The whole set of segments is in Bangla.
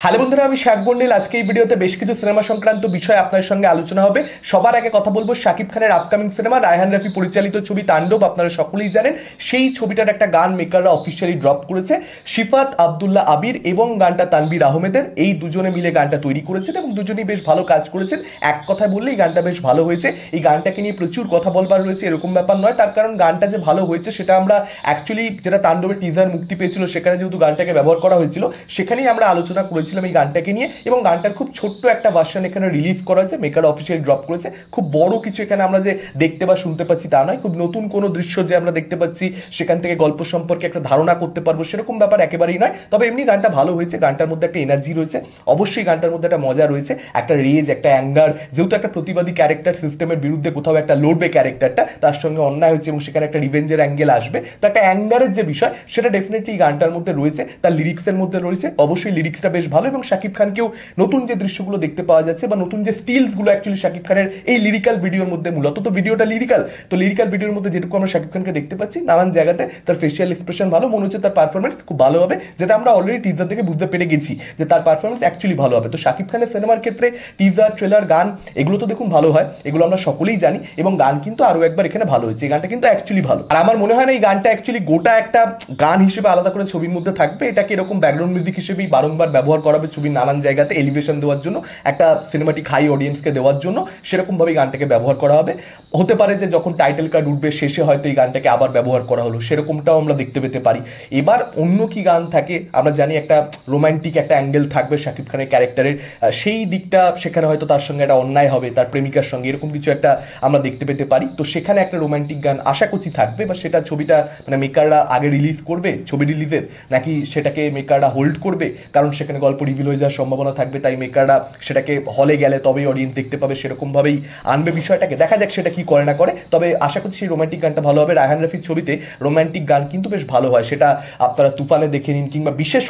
হ্যালো বন্ধুরা, আমি শাক গন্ডেল। আজকে এই ভিডিওতে বেশ কিছু সিনেমা সংক্রান্ত বিষয় আপনার সঙ্গে আলোচনা হবে। সবার আগে কথা বলবো শাকিব খানের আপকামিং সিনেমা রায়হান রাফি পরিচালিত ছবি তাণ্ডব। আপনারা সকলেই জানেন সেই ছবিটার একটা গান মেকাররা অফিসিয়ালি ড্রপ করেছে। শিফাত আব্দুল্লাহ আবির এবং গানটা তানভীর আহমেদের, এই দুজনে মিলে গানটা তৈরি করেছেন এবং দুজনেই বেশ ভালো কাজ করেছেন। এক কথায় বললে এই গানটা বেশ ভালো হয়েছে। এই গানটাকে নিয়ে প্রচুর কথা বলবার রয়েছে, এরকম ব্যাপার নয়। তার কারণ গানটা যে ভালো হয়েছে সেটা আমরা অ্যাকচুয়ালি যেটা তাণ্ডবের টিজার মুক্তি পেয়েছিল সেখানে যেহেতু গানটাকে ব্যবহার করা হয়েছিল সেখানেই আমরা আলোচনা করেছিলাম এই গানটাকে নিয়ে, এবং গানটার খুব ছোট্ট একটা ভার্সন এখানে রিলিজ করা হয়েছে, মেকার অফিসিয়াল ড্রপ করেছে। খুব বড় কিছু এখানে আমরা যে দেখতে বা শুনতে পাচ্ছি তা নয়, খুব নতুন কোনো দৃশ্য যে আমরা দেখতে পাচ্ছি সেখান থেকে গল্প সম্পর্কে একটা ধারণা করতে পারবো সেরকম ব্যাপার একেবারেই নয়। তবে এমনি গানটা ভালো হয়েছে, গানটার মধ্যে একটা এনার্জি রয়েছে, অবশ্যই গানটার মধ্যে একটা মজা রয়েছে, একটা রেজ, একটা অ্যাঙ্গার, যেহেতু একটা প্রতিবাদী ক্যারেক্টার, সিস্টেমের বিরুদ্ধে কোথাও একটা লড়বে ক্যারেক্টারটা, তার সঙ্গে অন্যায় হচ্ছে এবং সেখানে একটা রিভেঞ্জের অ্যাঙ্গেল আসবে, তো একটা অ্যাঙ্গারের যে বিষয় সেটা ডেফিনেটলি গানটার মধ্যে রয়েছে, তার লিরিক্সের মধ্যে রয়েছে। অবশ্যই লিরিক্সটা বেশ ভালো এবং শাকিব খানকেও নতুন যে দৃশ্যগুলো দেখতে পাওয়া যাচ্ছে বা নতুন যে স্টিলসগুলো অ্যাকচুয়ালি শাকিব খানের এই লিরিক্যাল ভিডিওর মধ্যে, মূলত তো ভিডিওটা লিরিক্যাল, তো লিরিক্যাল ভিডিওর মধ্যে যেটুকু আমরা শাকিব খানকে দেখতে পাচ্ছি নানান জায়গাতে তার ফেশিয়াল এক্সপ্রেশন ভালো, মনে হচ্ছে তার পারফরমেন্স খুব ভালো হবে, যেটা আমরা অলরেডি টিজার থেকে বুঝতে পেরে গেছি যে তার পারফরমেন্স অ্যাকচুয়ালি ভালো হবে। তো শাকিব খানের সিনেমার ক্ষেত্রে টিজার, ট্রেলার, গান এগুলো তো দেখুন ভালো হয়, এগুলো আমরা সকলেই জানি, এবং গান কিন্তু আরো একবার এখানে ভালো হয়েছে। এই গানটা কিন্তু অ্যাকচুয়ালি ভালো, আর আমার মনে হয় না এই গানটা অ্যাকচুয়ালি গোটা একটা গান হিসেবে আলাদা করে ছবির মধ্যে থাকবে। এটাকে এরকম ব্যাকগ্রাউন্ড মিউজিক হিসেবেই বারংবার ব্যবহার করা হবে ছবির নানান জায়গাতে এলিভেশন দেওয়ার জন্য, একটা সিনেমাটিক হাই অডিয়েন্সকে দেওয়ার জন্য সেরকমভাবে গানটাকে ব্যবহার করা হবে। হতে পারে যে যখন টাইটেল কার্ড উঠবে শেষে হয়তো এই গানটাকে আবার ব্যবহার করা হলো, সেরকমটাও আমরা দেখতে পেতে পারি। এবার অন্য কি গান থাকে, আমরা জানি একটা রোমান্টিক একটা অ্যাঙ্গেল থাকবে শাকিব খানের ক্যারেক্টারের, সেই দিকটা সেখানে হয়তো তার সঙ্গে একটা অন্যায় হবে তার প্রেমিকার সঙ্গে, এরকম কিছু একটা আমরা দেখতে পেতে পারি। তো সেখানে একটা রোমান্টিক গান আশা করছি থাকবে, বা সেটা ছবিটা মানে মেকাররা আগে রিলিজ করবে ছবি রিলিজের, নাকি সেটাকে মেকাররা হোল্ড করবে, কারণ সেখানে গল্প রিভিল হয়ে যাওয়ার সম্ভাবনা থাকবে, তাই মেকাররা সেটাকে হলে গেলে তবেই অডিয়েন্স দেখতে পাবে, সেরকমভাবেই আনবে বিষয়টাকে। দেখা যাক সেটা কি করে না করে, তবে আশা করছি সেই রোমান্টিক গানটা ভালো হবে। রায়হান রাফির ছবিতে রোমান্টিক গান কিন্তু বেশ ভালো হয়, সেটা আপনারা তুফানে দেখে নিন, কিংবা বিশেষ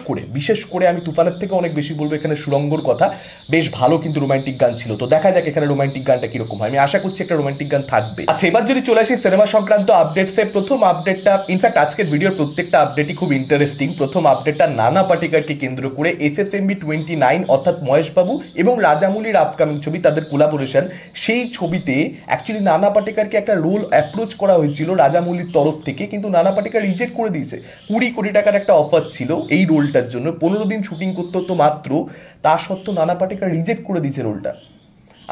করে আমি তুফানের থেকে অনেক বেশি বলবো এখানে সুরঙ্গর কথা, বেশ ভালো কিন্তু রোমান্টিক গান ছিল। তো দেখা যাক এখানে রোমান্টিক গানটা কিরকম হয়, আমি আশা করছি একটা রোমান্টিক গান থাকবে। আচ্ছা, এবার যদি চলে আসি সিনেমা সংক্রান্ত আপডেটসে, প্রথম আপডেটটা, ইনফ্যাক্ট আজকের ভিডিওর প্রত্যেকটা আপডেটই খুব ইন্টারেস্টিং। প্রথম আপডেটটা নানা পাটেকরকে কেন্দ্র করে SSMB 29 অর্থাৎ মহেশ বাবু এবং রাজামৌলির আপকামিং ছবি, তাদের কোলাবোরেশন, সেই ছবিতে অ্যাকচুয়ালি নানা পাটেকরকে একটা রোল অ্যাপ্রোচ করা হয়েছিল রাজামৌলির তরফ থেকে, কিন্তু নানা পাটেকর রিজেক্ট করে দিয়েছে। 20 কোটি টাকার একটা অফার ছিল এই রোলটার জন্য, 15 দিন শুটিং করতে হতো মাত্র, তা সত্ত্বেও নানা পাটেকর রিজেক্ট করে দিয়েছে রোলটা।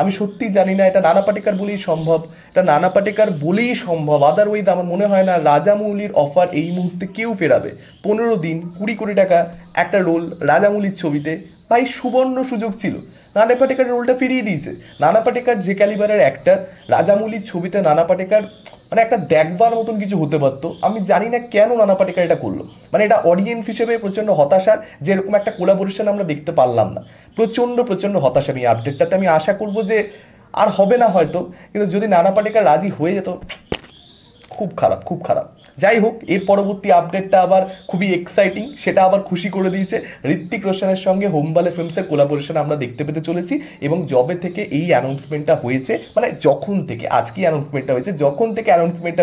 আমি সত্যি জানি না এটা নানা পাটেকর বলেই সম্ভব, এটা নানা পাটেকর বলেই সম্ভব, আদারওয়াইজ আমার মনে হয় না রাজামৌলির অফার এই মুহূর্তে কেউ ফেরাবে। 15 দিন 20 কোটি টাকা একটা রোল রাজামৌলির ছবিতে, ভাই সুবর্ণ সুযোগ ছিল। নানা পাটেকর রোলটা ফিরিয়ে দিয়েছে। নানা পাটেকর যে ক্যালিবারের অ্যাক্টর, রাজামৌলির ছবিতে নানা পাটেকর মানে একটা দেখবার মতন কিছু হতে পারতো। আমি জানি না কেন নানা পাটেকর এটা করলো, মানে এটা অডিয়েন্স হিসেবে প্রচণ্ড হতাশার যে এরকম একটা কোলাবোরেশন আমরা দেখতে পারলাম না। প্রচণ্ড হতাশা আমি আপডেটটাতে। আমি আশা করবো যে আর হবে না হয়তো, কিন্তু যদি নানা পাটেকর রাজি হয়ে যেত, খুব খারাপ। যাই হোক, এর পরবর্তী আপডেটটা আবার খুবই এক্সাইটিং, সেটা আবার খুশি করে দিয়েছে। ঋত্বিক রোশনের সঙ্গে হোমবালে ফিল্মসের কোলাবোরেশন আমরা দেখতে পেতে চলেছি, এবং জবে থেকে এই অ্যানাউন্সমেন্টটা হয়েছে, মানে যখন থেকে আজকে অ্যানাউন্সমেন্টটা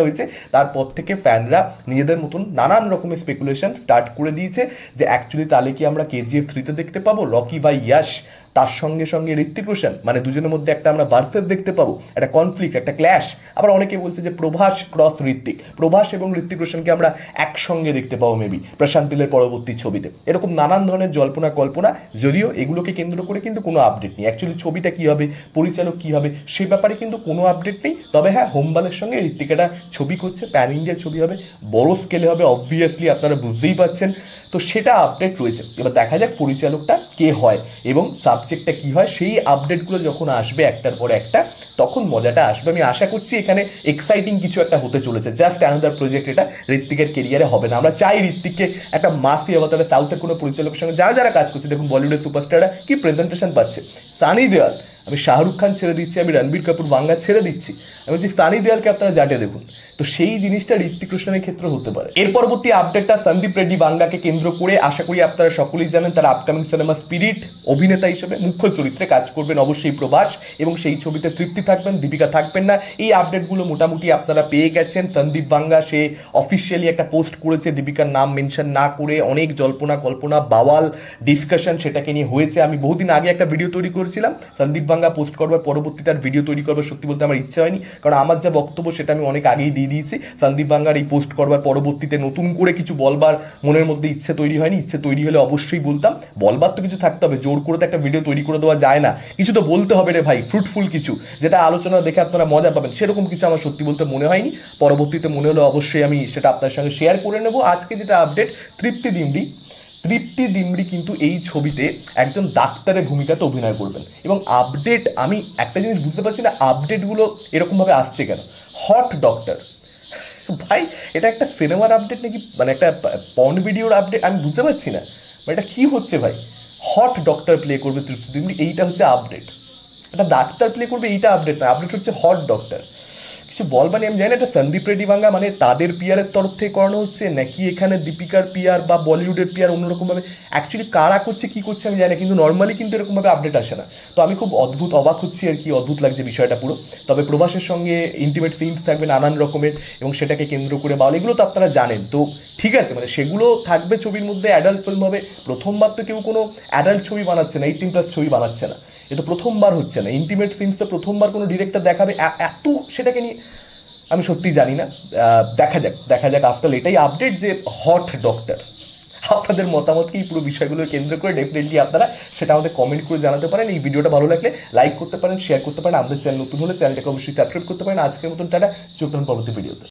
হয়েছে, তারপর থেকে ফ্যানরা নিজেদের মতন নানান রকমের স্পেকুলেশন স্টার্ট করে দিয়েছে যে অ্যাকচুয়ালি তাহলে কি আমরা KGF 3-তে দেখতে পাবো রকি বাই ইয়াশ, তার সঙ্গে ঋত্বিক রোশন, মানে দুজনের মধ্যে একটা আমরা ভার্সেস দেখতে পাবো, একটা কনফ্লিক্ট, একটা ক্ল্যাশ। আবার অনেকে বলছে যে প্রভাস ক্রস ঋত্বিক, প্রভাস এবং ঋত্বিক রোশনকে আমরা একসঙ্গে দেখতে পাবো মেবি প্রশান্ত নীলের পরবর্তী ছবিতে। এরকম নানান ধরনের জল্পনা কল্পনা, যদিও এগুলোকে কেন্দ্র করে কিন্তু কোনো আপডেট নেই। অ্যাকচুয়ালি ছবিটা কী হবে, পরিচালক কী হবে, সে ব্যাপারে কিন্তু কোনো আপডেট নেই। তবে হ্যাঁ, হোমবালের সঙ্গে ঋত্বিক একটা ছবি করছে, প্যান ইন্ডিয়া ছবি হবে, বড় স্কেলে হবে, অবভিয়াসলি আপনারা বুঝতেই পারছেন। তো সেটা আপডেট রয়েছে। এবার দেখা যাক পরিচালকটা কে হয় এবং সাবজেক্টটা কী হয়, সেই আপডেটগুলো যখন আসবে একটার পর একটা, তখন মজাটা আসবে। আমি আশা করছি এখানে এক্সাইটিং কিছু একটা হতে চলেছে। জাস্ট অ্যানাদার প্রজেক্ট এটা ঋত্বিকের কেরিয়ারে হবে না। আমরা চাই ঋত্বিককে একটা মাসি অবতারে, সাউথের কোনো পরিচালকের সঙ্গে যারা কাজ করছে, দেখুন বলিউডের সুপারস্টাররা কি প্রেজেন্টেশন পাচ্ছে। সানি দেওয়াল, আমি শাহরুখ খান ছেড়ে দিচ্ছি, আমি রণবীর কাপুর বাংলা ছেড়ে দিচ্ছি, আমি বলছি সানি দেওয়ালকে আপনারা জাটে দেখুন, তো সেই জিনিসটা ঋত্বিক রোশনের ক্ষেত্রে হতে পারে। এর পরবর্তী আপডেটটা সন্দীপ রেড্ডি বাঙ্গাকে কেন্দ্র করে, আশা করি আপনারা সকলেই জানেন তার আপকামিং সিনেমা স্পিরিট অভিনেতা হিসেবে মুখ্য চরিত্রে কাজ করবেন অবশ্যই প্রভাস, এবং সেই ছবিতে তৃপ্তি থাকবেন, দীপিকা থাকবেন না। এই আপডেটগুলো মোটামুটি আপনারা পেয়ে গেছেন। সন্দীপ বাঙ্গা সে অফিসিয়ালি একটা পোস্ট করেছে দীপিকার নাম মেনশন না করে, অনেক জল্পনা কল্পনা বাওয়াল ডিসকাশন সেটাকে নিয়ে হয়েছে। আমি বহুদিন আগে একটা ভিডিও তৈরি করেছিলাম, সন্দীপ বাঙ্গা পোস্ট করবার পরবর্তীতে আর ভিডিও তৈরি করবার সত্যি বলতে আমার ইচ্ছা হয়নি, কারণ আমার যা বক্তব্য সেটা আমি অনেক আগেই দিয়ে দিয়েছি। সন্দীপ বাঙ্গার এই পোস্ট করবার পরবর্তীতে নতুন করে কিছু বলবার মনের মধ্যে ইচ্ছে তৈরি হয়নি। ইচ্ছে তৈরি হলে অবশ্যই বলতাম, বলবার তো কিছু থাকতে হবে, জোর করে তো একটা ভিডিও তৈরি করে দেওয়া যায় না, কিছু তো বলতে হবে রে ভাই, ফ্রুটফুল কিছু যেটা আলোচনা দেখে আপনারা মজা পাবেন, সেরকম কিছু আমার সত্যি বলতে মনে হয়নি। পরবর্তীতে মনে হলে অবশ্যই আমি সেটা আপনার সঙ্গে শেয়ার করে নেব। আজকে যেটা আপডেট, তৃপ্তি ডিমরি কিন্তু এই ছবিতে একজন ডাক্তারের ভূমিকাতে অভিনয় করবেন। এবং আপডেট, আমি একটা জিনিস বুঝতে পারছি না আপডেটগুলো এরকমভাবে আসছে কেন। হট ডক্টর, ভাই এটা একটা সিনেমার আপডেট নাকি মানে একটা পর্ন ভিডিওর আপডেট, আমি বুঝতে পারছি না মানে এটা কী হচ্ছে ভাই। হট ডক্টর প্লে করবে তৃপ্তি ডিমরি, এইটা হচ্ছে আপডেট। একটা ডাক্তার প্লে করবে এইটা আপডেট না, আপডেট হচ্ছে হট ডক্টর। কিছু বলবানি আমি জানি না, এটা সন্দীপ রেড্ডি বাঙ্গা মানে তাদের পিয়ারের তরফ থেকে করানো হচ্ছে নাকি এখানে দীপিকার পিয়ার বা বলিউডের পিয়ার অন্যরকমভাবে, অ্যাকচুয়ালি কারা করছে কী করছে আমি জানি না, কিন্তু নর্মালি কিন্তু এরকমভাবে আপডেট আসে না। তো আমি খুব অবাক হচ্ছি আর কি, অদ্ভুত লাগছে বিষয়টা পুরো। তবে প্রভাসের সঙ্গে ইন্টিমেট সিনস থাকবে নানান রকমের, এবং সেটাকে কেন্দ্র করে বাউল, এগুলো তো আপনারা জানেন। তো ঠিক আছে, মানে সেগুলো থাকবে ছবির মধ্যে, অ্যাডাল্ট ফিল্ম হবে। প্রথমবার তো কেউ কোনো অ্যাডাল্ট ছবি বানাচ্ছে না, 18+ ছবি বানাচ্ছে না, এ তো প্রথমবার হচ্ছে না। ইন্টিমেট সিনস তো প্রথমবার কোনো ডিরেক্টর দেখাবে এত, সেটাকে নিয়ে আমি সত্যি জানি না। দেখা যাক আফটার, এটাই আপডেট যে হট ডক্টর। আপনাদের মতামত কি পুরো বিষয়গুলোর কেন্দ্র করে, ডেফিনেটলি আপনারা সেটা আমাদের কমেন্ট করে জানাতে পারেন। এই ভিডিওটা ভালো লাগলে লাইক করতে পারেন, শেয়ার করতে পারেন। আমাদের চ্যানেল নতুন হলে চ্যানেলটাকে অবশ্যই সাবস্ক্রাইব করতে পারেন। আজকের মতন টাটা, চোখ রাখুন পরবর্তী ভিডিওতে।